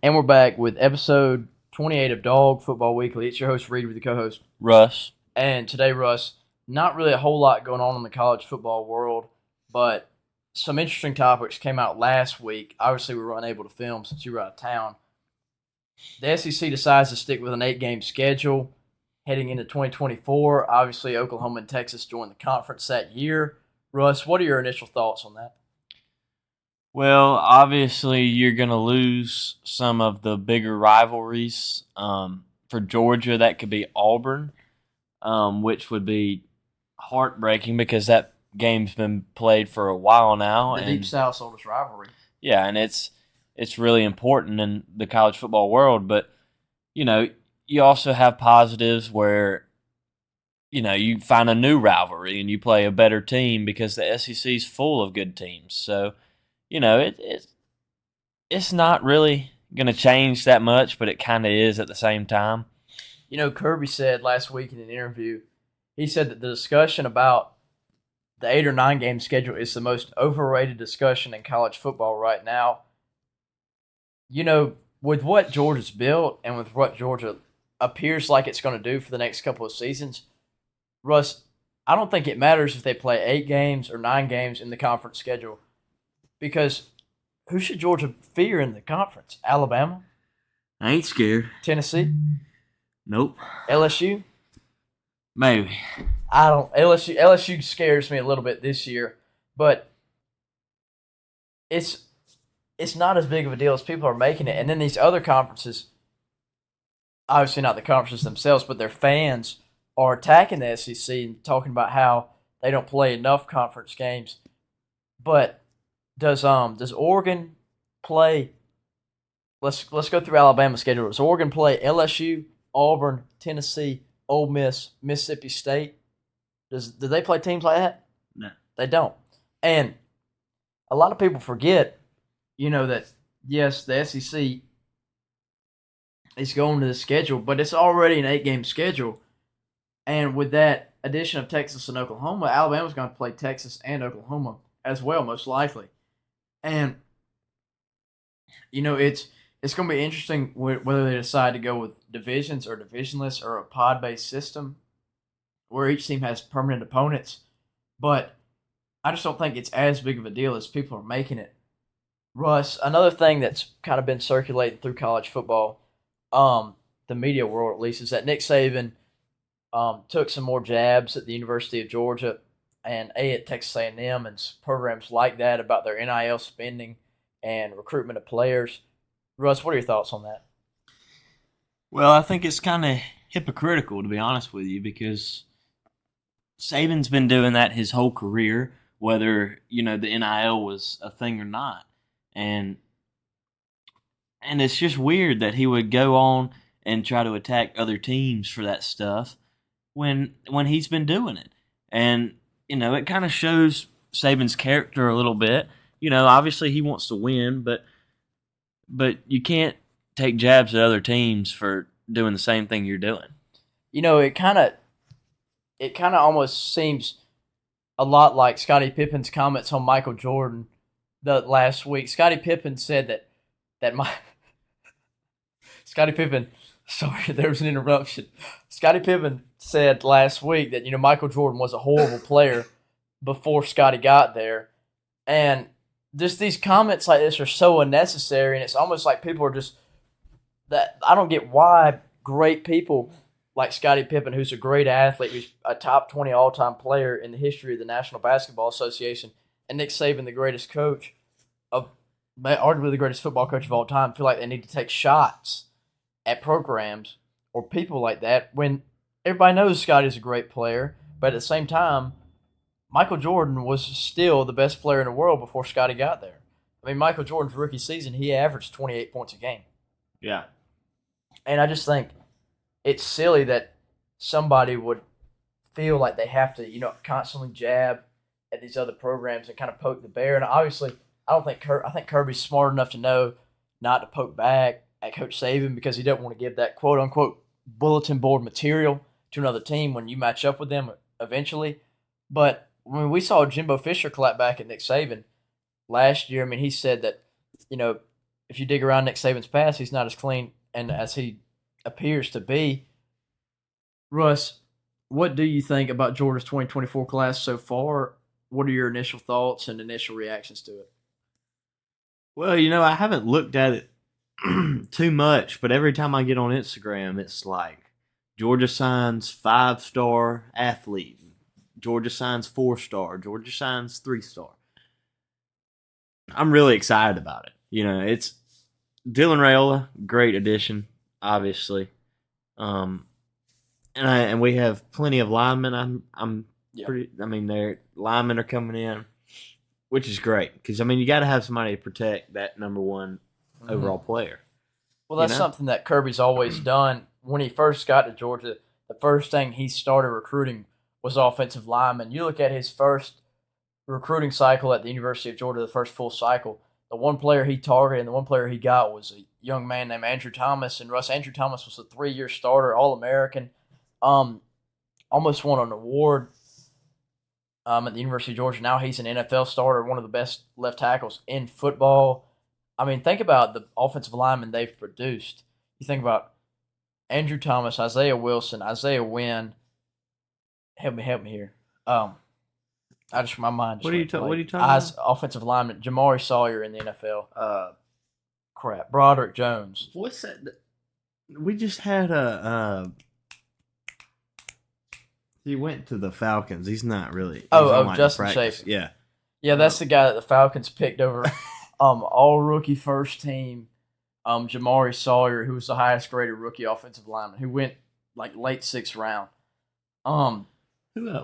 And we're back with episode 28 of Dog Football Weekly. It's your host, Reed, with the co host, Russ. And today, Russ, not really a whole lot going on in the college football world, but some interesting topics came out last week. Obviously, we were unable to film since you were out of town. The SEC decides to stick with an 8-game schedule heading into 2024. Obviously, Oklahoma and Texas joined the conference that year. Russ, what are your initial thoughts on that? Well, obviously, you're going to lose some of the bigger rivalries. For Georgia, that could be Auburn, which would be heartbreaking because that game's been played for a while now. The Deep South's oldest rivalry. Yeah, and it's really important in the college football world. But, you also have positives where, you find a new rivalry and you play a better team because the SEC's full of good teams. So, it's not really going to change that much, but it kind of is at the same time. Kirby said last week in an interview, he said that the discussion about the 8 or 9 game schedule is the most overrated discussion in college football right now. With what Georgia's built and with what Georgia appears like it's going to do for the next couple of seasons, Russ, I don't think it matters if they play 8 games or 9 games in the conference schedule. Because who should Georgia fear in the conference? Alabama? I ain't scared. Tennessee? Nope. LSU? Maybe. I don't. LSU scares me a little bit this year, but it's not as big of a deal as people are making it. And then these other conferences, obviously not the conferences themselves, but their fans are attacking the SEC and talking about how they don't play enough conference games. But Does Oregon play? Let's go through Alabama's schedule. Does Oregon play LSU, Auburn, Tennessee, Ole Miss, Mississippi State? Do they play teams like that? No, they don't. And a lot of people forget, that yes, the SEC is going to the schedule, but it's already an 8-game schedule. And with that addition of Texas and Oklahoma, Alabama's going to play Texas and Oklahoma as well, most likely. And, it's going to be interesting whether they decide to go with divisions or divisionless or a pod-based system where each team has permanent opponents. But I just don't think it's as big of a deal as people are making it. Russ, another thing that's kind of been circulating through college football, the media world at least, is that Nick Saban took some more jabs at the University of Georgia and at Texas A&M and programs like that about their NIL spending and recruitment of players. Russ, what are your thoughts on that? Well, I think it's kind of hypocritical, to be honest with you, because Saban's been doing that his whole career, whether, the NIL was a thing or not. And it's just weird that he would go on and try to attack other teams for that stuff when he's been doing it. And it kind of shows Saban's character a little bit. Obviously he wants to win, but you can't take jabs at other teams for doing the same thing you're doing. It kind of almost seems a lot like Scottie Pippen's comments on Michael Jordan the last week. Scottie Pippen said Scottie Pippen. Sorry, there was an interruption. Scottie Pippen said last week that, Michael Jordan was a horrible player before Scottie got there. And just these comments like this are so unnecessary, and it's almost like people are just that I don't get why great people like Scottie Pippen, who's a great athlete, who's a top 20 all-time player in the history of the National Basketball Association, and Nick Saban, the greatest coach arguably the greatest football coach of all time, feel like they need to take shots at programs or people like that when everybody knows Scottie's a great player, but at the same time, Michael Jordan was still the best player in the world before Scottie got there. I mean, Michael Jordan's rookie season, he averaged 28 points a game. Yeah. And I just think it's silly that somebody would feel like they have to, constantly jab at these other programs and kind of poke the bear. And obviously, I think Kirby's smart enough to know not to poke back at Coach Saban because he doesn't want to give that quote-unquote bulletin board material to another team when you match up with them eventually. But when we saw Jimbo Fisher clap back at Nick Saban last year, I mean, he said that, if if you dig around Nick Saban's past, he's not as clean and as he appears to be. Russ, what do you think about Georgia's 2024 class so far? What are your initial thoughts and initial reactions to it? Well, I haven't looked at it too much, but every time I get on Instagram, it's like Georgia signs 5-star athlete, Georgia signs 4-star, Georgia signs 3-star. I'm really excited about it. It's Dylan Raiola, great addition, obviously. And we have plenty of linemen. I'm pretty. I mean, their linemen are coming in, which is great because you got to have somebody to protect that number one overall player. Well, that's something that Kirby's always done. When he first got to Georgia, the first thing he started recruiting was offensive linemen. You look at his first recruiting cycle at the University of Georgia, the first full cycle. The one player he targeted and the one player he got was a young man named Andrew Thomas. And Andrew Thomas was a 3-year starter, All-American. Almost won an award at the University of Georgia. Now he's an NFL starter, one of the best left tackles in football. Think about the offensive linemen they've produced. You think about Andrew Thomas, Isaiah Wilson, Isaiah Wynn. Help me here. My mind just What are you talking about? Offensive lineman, Jamari Sawyer in the NFL. Broderick Jones. What's that? We just had he went to the Falcons. He's not really. Justin Shaffer. Yeah. Yeah, that's the guy that the Falcons picked over all rookie first team. Jamari Sawyer, who was the highest graded rookie offensive lineman, who went late 6th round.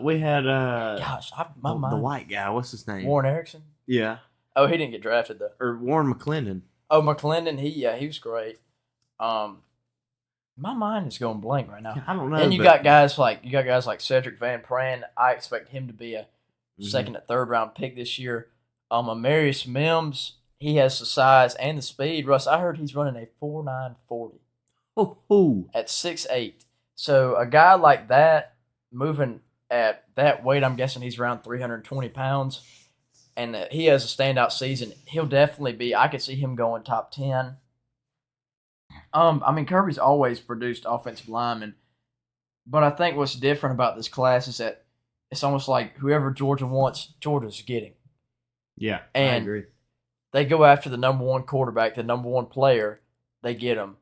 We had my mind. The white guy. What's his name? Warren Erickson. Yeah. Oh, he didn't get drafted though. Or Warren McClendon. Oh, McClendon. He was great. My mind is going blank right now. I don't know. And you got guys like Cedric Van Pran. I expect him to be a second or third round pick this year. Amarius Mims, he has the size and the speed. Russ, I heard he's running a 4.940 at 6'8". So a guy like that moving at that weight, I'm guessing he's around 320 pounds, and he has a standout season. He'll definitely be. I could see him going top 10. Kirby's always produced offensive linemen, but I think what's different about this class is that it's almost like whoever Georgia wants, Georgia's getting. Yeah, and I agree. They go after the number one quarterback, the number one player, they get him.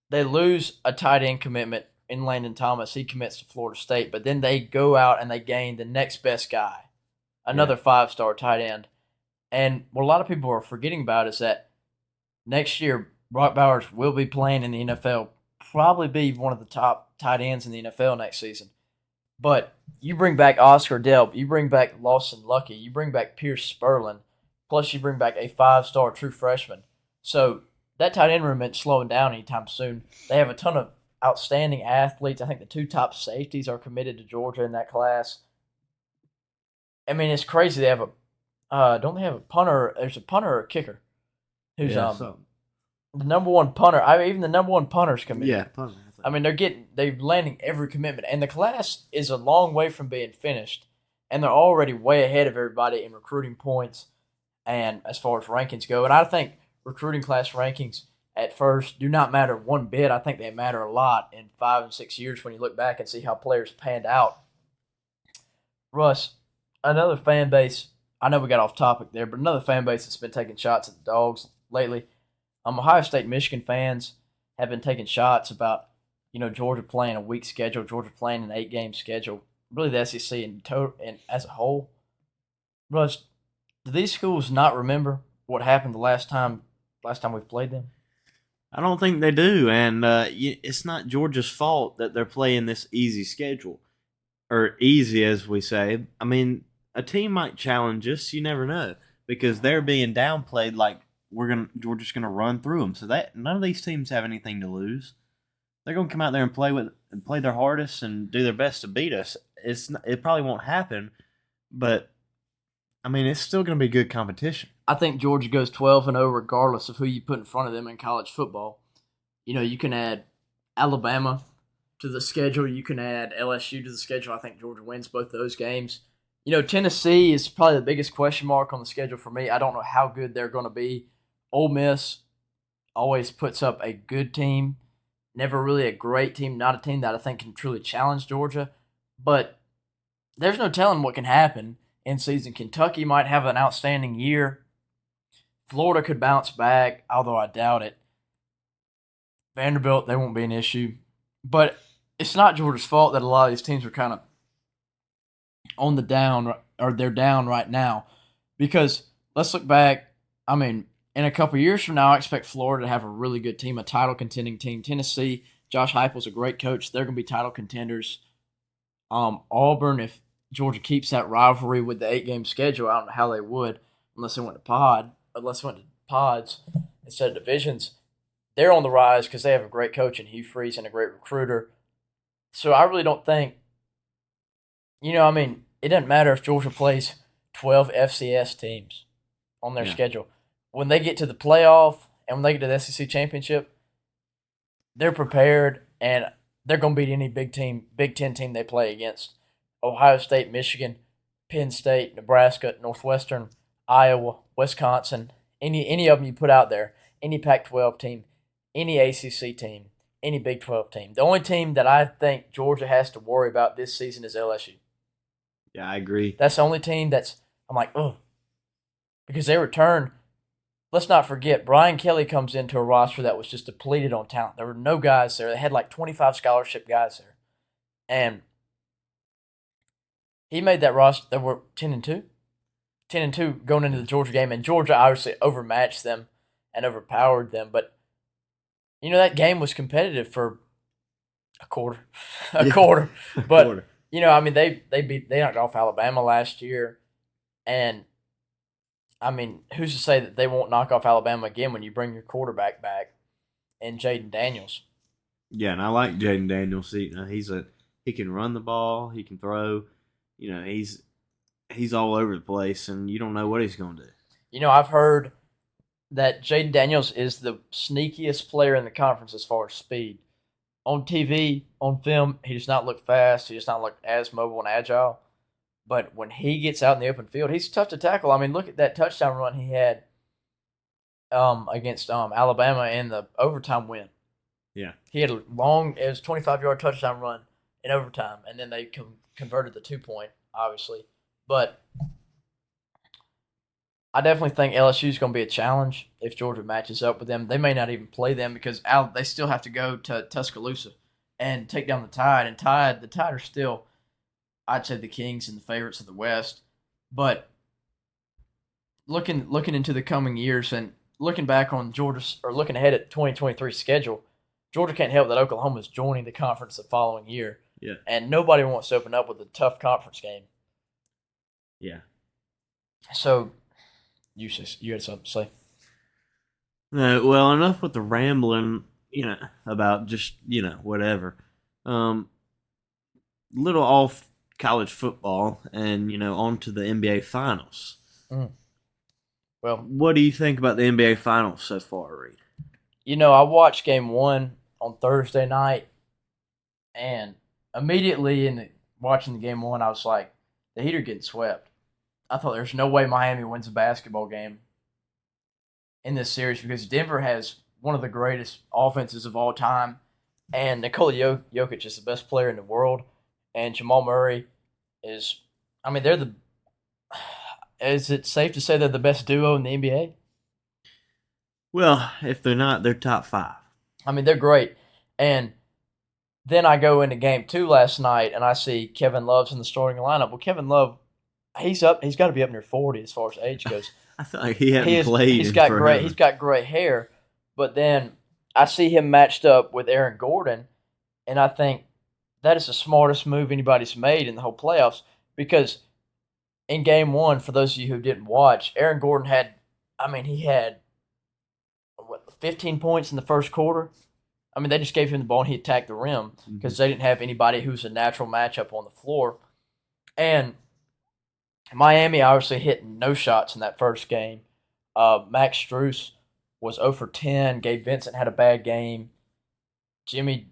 They lose a tight end commitment in Landon Thomas. He commits to Florida State, but then they go out and they gain the next best guy, another 5-star tight end. And what a lot of people are forgetting about is that next year, Brock Bowers will be playing in the NFL, probably be one of the top tight ends in the NFL next season. But you bring back Oscar Delp, you bring back Lawson Lucky, you bring back Pierce Sperlin, plus you bring back a 5-star true freshman. So that tight end room isn't slowing down anytime soon. They have a ton of outstanding athletes. I think the 2 top safeties are committed to Georgia in that class. It's crazy. They have don't they have a punter? There's a punter or a kicker who's the number one punter. Even the number one punter's committed. Yeah, punter. They're landing every commitment, and the class is a long way from being finished, and they're already way ahead of everybody in recruiting points and as far as rankings go. And I think recruiting class rankings at first do not matter one bit. I think they matter a lot in 5 and 6 years when you look back and see how players panned out. Russ, another fan base. I know we got off topic there, but another fan base that's been taking shots at the Dogs lately. Ohio State, Michigan fans have been taking shots about, Georgia playing a weak schedule, Georgia playing an 8-game schedule, really the SEC in total and as a whole. Russ, do these schools not remember what happened the last time we've played them? I don't think they do, and it's not Georgia's fault that they're playing this easy schedule, or easy as we say. A team might challenge us. You never know, because they're being downplayed like Georgia's gonna run through them. So that none of these teams have anything to lose. They're gonna come out there and play their hardest and do their best to beat us. It probably won't happen, but it's still gonna be good competition. I think Georgia goes 12-0 regardless of who you put in front of them in college football. You can add Alabama to the schedule. You can add LSU to the schedule. I think Georgia wins both those games. Tennessee is probably the biggest question mark on the schedule for me. I don't know how good they're going to be. Ole Miss, always puts up a good team, never really a great team, not a team that I think can truly challenge Georgia. But there's no telling what can happen in season. Kentucky might have an outstanding year. Florida could bounce back, although I doubt it. Vanderbilt, they won't be an issue. But it's not Georgia's fault that a lot of these teams are kind of on the down, or they're down right now. Because let's look back. I mean, in a couple years from now, I expect Florida to have a really good team, a title contending team. Tennessee, Josh Heupel's a great coach. They're going to be title contenders. Auburn, if Georgia keeps that rivalry with the 8-game schedule, I don't know how they would unless they went to pods instead of divisions. They're on the rise because they have a great coach in Hugh Freeze and a great recruiter. So I really don't think, it doesn't matter if Georgia plays 12 FCS teams on their schedule. When they get to the playoff and when they get to the SEC championship, they're prepared and they're going to beat any Big Ten team they play against. Ohio State, Michigan, Penn State, Nebraska, Northwestern, Iowa, Wisconsin, any of them you put out there, any Pac-12 team, any ACC team, any Big 12 team. The only team that I think Georgia has to worry about this season is LSU. Yeah, I agree. That's the only team I'm like, oh, because they return. Let's not forget, Brian Kelly comes into a roster that was just depleted on talent. There were no guys there. They had like 25 scholarship guys there. And he made that roster. They were 10-2. 10-2 going into the Georgia game. And Georgia obviously overmatched them and overpowered them. But, that game was competitive for a quarter. Quarter. But, they knocked off Alabama last year. And, who's to say that they won't knock off Alabama again when you bring your quarterback back and Jaden Daniels? Yeah, and I like Jaden Daniels. He can run the ball, he can throw. He's all over the place, and you don't know what he's going to do. I've heard that Jaden Daniels is the sneakiest player in the conference as far as speed. On TV, on film, he does not look fast. He does not look as mobile and agile. But when he gets out in the open field, he's tough to tackle. Look at that touchdown run he had against Alabama in the overtime win. Yeah. He had it was a 25-yard touchdown run in overtime, and then they converted the 2-point, obviously. But I definitely think LSU is going to be a challenge if Georgia matches up with them. They may not even play them because they still have to go to Tuscaloosa and take down the Tide. And the Tide are still, I'd say, the kings and the favorites of the West. But looking into the coming years and looking back on Georgia, or looking ahead at 2023 schedule, Georgia can't help that Oklahoma is joining the conference the following year. Yeah. And nobody wants to open up with a tough conference game. Yeah. So, you had something to say? No, well, enough with the rambling, about just, whatever. Little off college football and, on to the NBA Finals. Well, what do you think about the NBA Finals so far, Reed? I watched Game 1 on Thursday night, and immediately watching the Game 1, I was like, the Heat are getting swept. I thought there's no way Miami wins a basketball game in this series because Denver has one of the greatest offenses of all time, and Nikola Jokic is the best player in the world, and Jamal Murray is is it safe to say they're the best duo in the NBA? Well, if they're not, they're top 5. They're great. And then I go into Game 2 last night, and I see Kevin Love's in the starting lineup. Well, Kevin Love, he's got to be up near 40 as far as age goes. I feel like he hasn't played. He's got gray hair, but then I see him matched up with Aaron Gordon, and I think that is the smartest move anybody's made in the whole playoffs because in Game 1, for those of you who didn't watch, Aaron Gordon had 15 points in the first quarter. They just gave him the ball and he attacked the rim because they didn't have anybody who's a natural matchup on the floor. And Miami obviously hit no shots in that first game. Max Strus was 0 for 10. Gabe Vincent had a bad game. Jimmy,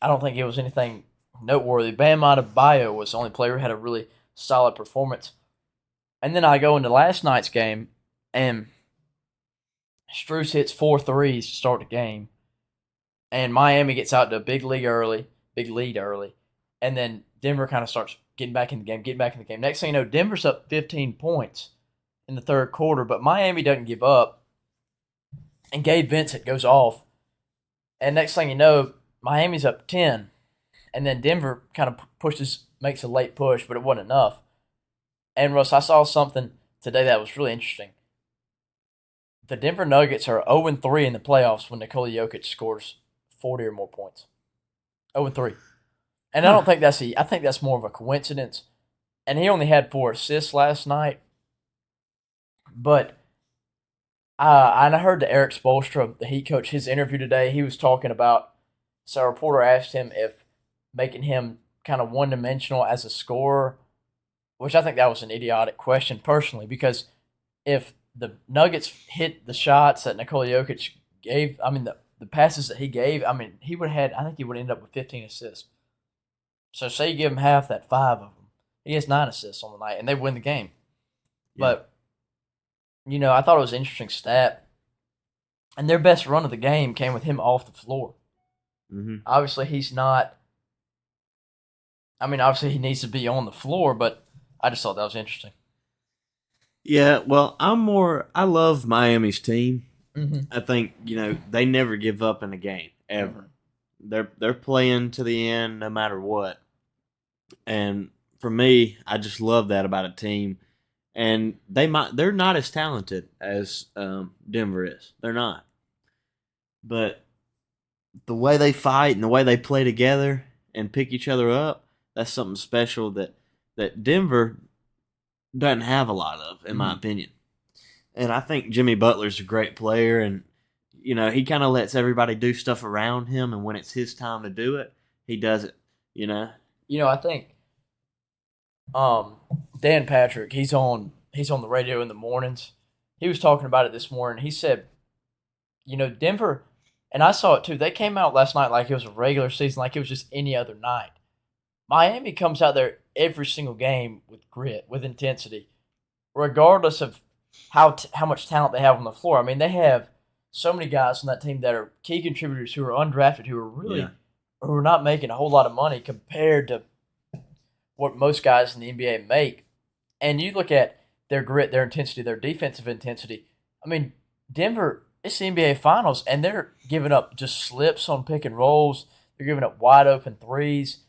I don't think it was anything noteworthy. Bam Adebayo was the only player who had a really solid performance. And then I go into last night's game, and Strus hits 4 threes to start the game, and Miami gets out to a big lead early, and then Denver kind of starts getting back in the game, Next thing you know, Denver's up 15 points in the third quarter, but Miami doesn't give up, and Gabe Vincent goes off, and next thing you know, Miami's up 10, and then Denver kind of makes a late push, but it wasn't enough. And Russ, I saw something today that was really interesting. The Denver Nuggets are 0-3 in the playoffs when Nikola Jokic scores 40 or more points. 0-3. And I think that's more of a coincidence. And he only had 4 assists last night. But I heard the Eric Spoelstra, the Heat coach, his interview today, he was talking about, so a reporter asked him if making him kind of one-dimensional as a scorer, which I think that was an idiotic question personally, because if the Nuggets hit the shots that Nikola Jokic gave, the passes that he gave, he would have had, I think he would end up with 15 assists. So say you give him half that, 5 of them. He has 9 assists on the night, and they win the game. Yeah. But, I thought it was an interesting stat. And their best run of the game came with him off the floor. Mm-hmm. Obviously, he's not – obviously he needs to be on the floor, but I just thought that was interesting. Yeah, well, I love Miami's team. Mm-hmm. I think, they never give up in a game, ever. Mm-hmm. They're playing to the end no matter what. And for me, I just love that about a team. And they're not as talented as Denver is. They're not. But the way they fight and the way they play together and pick each other up, that's something special that Denver doesn't have a lot of, in my opinion. And I think Jimmy Butler's a great player, and he kind of lets everybody do stuff around him, and when it's his time to do it, he does it. I think Dan Patrick, he's on the radio in the mornings. He was talking about it this morning. He said, Denver, and I saw it too. They came out last night like it was a regular season, like it was just any other night. Miami comes out there every single game with grit, with intensity, regardless of how much talent they have on the floor. They have so many guys on that team that are key contributors who are undrafted, who are who are not making a whole lot of money compared to what most guys in the NBA make. And you look at their grit, their intensity, their defensive intensity. Denver, it's the NBA Finals, and they're giving up just slips on pick and rolls. They're giving up wide open threes.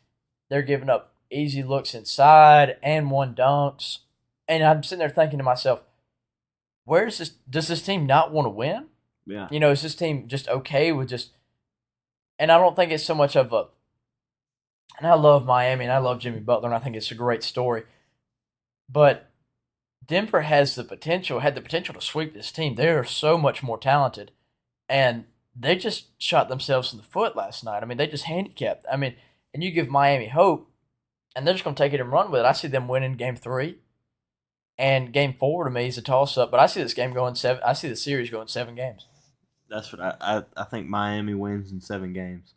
They're giving up easy looks inside and one dunks. And I'm sitting there thinking to myself, does this team not want to win? Yeah. Is this team just okay with just – and I don't think it's so much of a – and I love Miami and I love Jimmy Butler, and I think it's a great story. But Denver had the potential to sweep this team. They are so much more talented, and they just shot themselves in the foot last night. They just handicapped. And you give Miami hope, and they're just going to take it and run with it. I see them winning Game 3, and Game 4 to me is a toss-up. But I see this game going 7. I see the series going 7 games. That's what I think Miami wins in 7 games.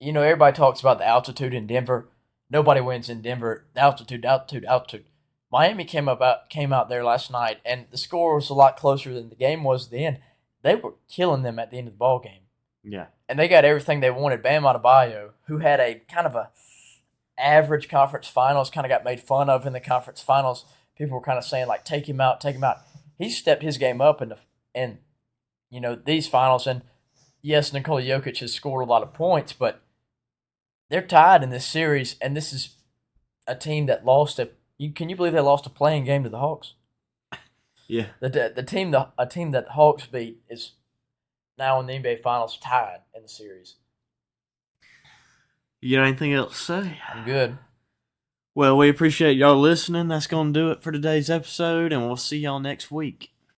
Everybody talks about the altitude in Denver. Nobody wins in Denver. Altitude. Miami came out there last night, and the score was a lot closer than the game was at the end. They were killing them at the end of the ball game. Yeah. And they got everything they wanted. Bam Adebayo, who had a kind of a average conference finals, kind of got made fun of in the conference finals. People were kind of saying, like, take him out. He stepped his game up in these finals. And, yes, Nikola Jokic has scored a lot of points, but they're tied in this series, and this is a team that lost can you believe they lost a playing game to the Hawks? Yeah. A team that Hawks beat is now in the NBA Finals tied in the series. You got anything else to say? I'm good. Well, we appreciate y'all listening. That's going to do it for today's episode, and we'll see y'all next week.